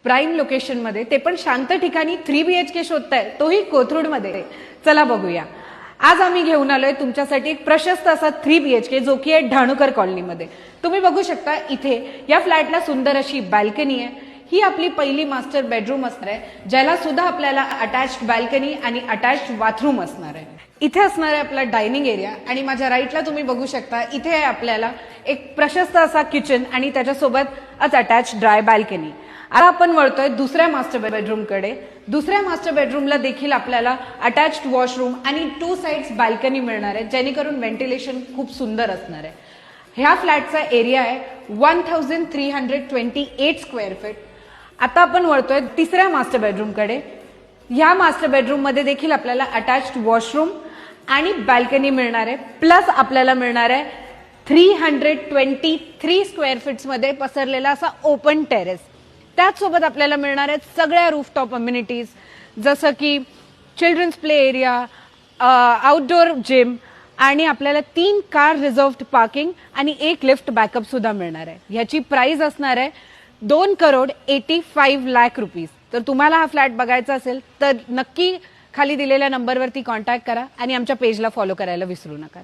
Prime लोकेशनमध्ये, ते पण शांत ठिकाणी 3 BHK शोधताय, तोही कोथरूडमध्ये. चला बघूया. आज आम्ही घेऊन आलोय तुमच्यासाठी एक प्रशस्त असा 3 BHK जो की आहे ढाणूकर कॉलनीमध्ये. तुम्ही बघू शकता इथे या फ्लॅटला सुंदर अशी बाल्कनी आहे. ही आपली पहिली मास्टर बेडरूम असणार आहे, ज्याला सुद्धा आपल्याला अटॅच्ड बाल्कनी आणि अटॅच्ड बाथरूम असणार आहे. इथे असणार आहे आपला डायनिंग एरिया आणि माझ्या राईटला तुम्ही बघू शकता इथे आहे आपल्याला एक प्रशस्त असा किचन आणि त्याच्यासोबत अटॅच्ड ड्राय बाल्कनी. आता आपण वळतोय दुसऱ्या मास्टर बेडरूमकडे. दुसऱ्या मास्टर बेडरूमला देखील आपल्याला अटॅच्ड वॉशरूम आणि 2 साइड्स बाल्कनी मिळणार आहे, जेणेकरून व्हेंटिलेशन खूप सुंदर असणार आहे. ह्या फ्लॅटचा एरिया आहे 1328 स्क्वेअर फीट. आता आपण वळतोय तिसऱ्या मास्टर बेडरूमकडे. ह्या मास्टर बेडरूम मध्ये देखील आपल्याला अटॅच्ड वॉशरूम आणि बाल्कनी मिळणार आहे, प्लस आपल्याला मिळणार आहे 323 स्क्वेअर फीट्स मध्ये पसरलेला असा ओपन टेरेस. त्याचसोबत आपल्याला मिळणार आहेत सगळ्या रूफटॉप अम्युनिटीज, जसं की children's play area, outdoor gym आणि आपल्याला 3 कार रिझर्व्ड पार्किंग आणि 1 लिफ्ट बॅकअप सुद्धा मिळणार आहे. ह्याची प्राइस असणार आहे 2,85,00,000 रुपीज. तर तुम्हाला हा फ्लॅट बघायचा असेल तर नक्की खाली दिलेल्या नंबरवरती कॉन्टॅक्ट करा आणि आमच्या पेजला फॉलो करायला विसरू नका.